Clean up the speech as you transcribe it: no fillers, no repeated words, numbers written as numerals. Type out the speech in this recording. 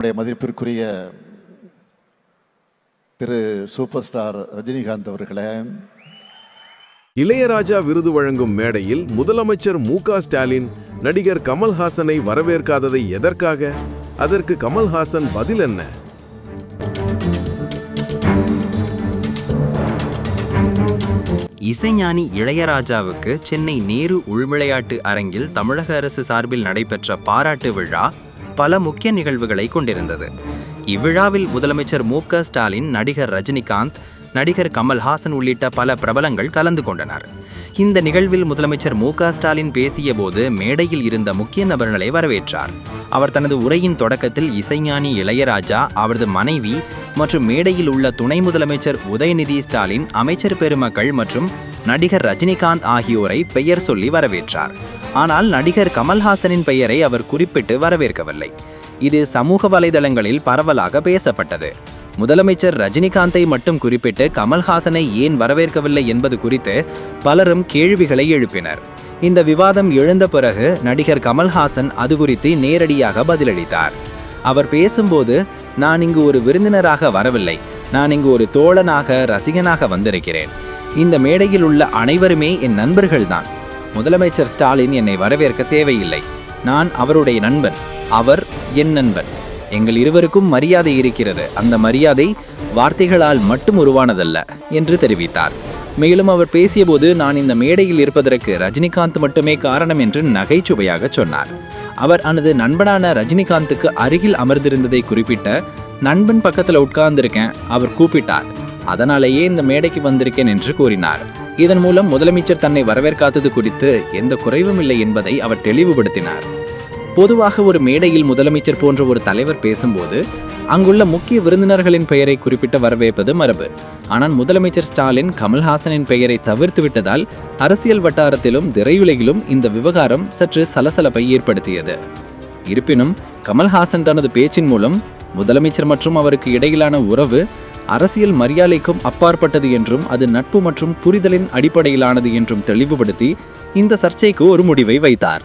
மதிப்பிற்குரிய திரு super star Rajinikanth அவர்களே, இளையராஜா விருது வழங்கும் மேடையில் முதலமைச்சர் மு.க.ஸ்டாலின் நடிகர் கமல்ஹாசனை வரவேற்காததை எதற்காக? அதற்கு கமல்ஹாசன் பதில் என்ன? இசைஞானி இளையராஜாவுக்கு சென்னை நேரு உள்விளையாட்டு அரங்கில் தமிழக அரசு சார்பில் நடைபெற்ற பாராட்டு விழா பல முக்கிய நிகழ்வுகளை கொண்டிருந்தது. இவ்விழாவில் முதலமைச்சர் மு.க.ஸ்டாலின், நடிகர் ரஜினிகாந்த், நடிகர் கமல்ஹாசன் உள்ளிட்ட பல பிரபலங்கள் கலந்து கொண்டனர். இந்த நிகழ்வில் முதலமைச்சர் மு.க.ஸ்டாலின் பேசிய போது மேடையில் இருந்த முக்கிய நபர்களை வரவேற்றார். அவர் தனது உரையின் தொடக்கத்தில் இசைஞானி இளையராஜா, அவரது மனைவி மற்றும் மேடையில் உள்ள துணை முதலமைச்சர் உதயநிதி ஸ்டாலின், அமைச்சர் பெருமக்கள் மற்றும் நடிகர் ரஜினிகாந்த் ஆகியோரை பெயர் சொல்லி வரவேற்றார். ஆனால் நடிகர் கமல்ஹாசனின் பெயரை அவர் குறிப்பிட்டு வரவேற்கவில்லை. இது சமூக வலைதளங்களில் பரவலாக பேசப்பட்டது. முதலமைச்சர் ரஜினிகாந்தை மட்டும் குறிப்பிட்டு கமல்ஹாசனை ஏன் வரவேற்கவில்லை என்பது குறித்து பலரும் கேள்விகளை எழுப்பினர். இந்த விவாதம் எழுந்த பிறகு நடிகர் கமல்ஹாசன் அது குறித்து நேரடியாக பதிலளித்தார். அவர் பேசும்போது, நான் இங்கு ஒரு விருந்தினராக வரவில்லை, நான் இங்கு ஒரு தோழனாக, ரசிகனாக வந்திருக்கிறேன். இந்த மேடையில் உள்ள அனைவருமே என் நண்பர்கள்தான். முதலமைச்சர் ஸ்டாலின் என்னை வரவேற்க தேவையில்லை. நான் அவருடைய நண்பன், அவர் என் நண்பன். எங்கள் இருவருக்கும் மரியாதை இருக்கிறது. அந்த மரியாதை வார்த்தைகளால் மட்டும் உருவானதல்ல என்று தெரிவித்தார். மேலும் அவர் பேசியபோது, நான் இந்த மேடையில் இருப்பதற்கு ரஜினிகாந்த் மட்டுமே காரணம் என்று நகைச்சுவையாக சொன்னார். அவர் தனது நண்பனான ரஜினிகாந்துக்கு அருகில் அமர்ந்திருந்ததை குறிப்பிட்ட, நண்பன் பக்கத்தில் உட்கார்ந்திருக்கேன், அவர் கூப்பிட்டார், அதனாலேயே இந்த மேடைக்கு வந்திருக்கேன் என்று கூறினார். இதன் மூலம் முதலமைச்சர் தன்னை வரவேற்காதது குறித்து எந்த குறைவும் இல்லை என்பதை அவர் தெளிவுபடுத்தினார். பொதுவாக ஒரு மேடையில் முதலமைச்சர் போன்ற ஒரு தலைவர் பேசும்போது அங்குள்ள முக்கிய விருந்தினர்களின் பெயரை குறிப்பிட்டு வரவேற்பது மரபு. ஆனால் முதலமைச்சர் ஸ்டாலின் கமல்ஹாசனின் பெயரை தவிர்த்து விட்டதால் அரசியல் வட்டாரத்திலும் திரையுலகிலும் இந்த விவகாரம் சற்று சலசலப்பை ஏற்படுத்தியது. இருப்பினும் கமல்ஹாசன் தனது பேச்சின் மூலம் முதலமைச்சர் மற்றும் அவருக்கு இடையிலான உறவு அரசியல் மரியாதைக்கும் அப்பாற்பட்டது என்றும் அது நட்பு மற்றும் புரிதலின் அடிப்படையிலானது என்றும் தெளிவுபடுத்தி இந்த சர்ச்சைக்கு ஒரு முடிவை வைத்தார்.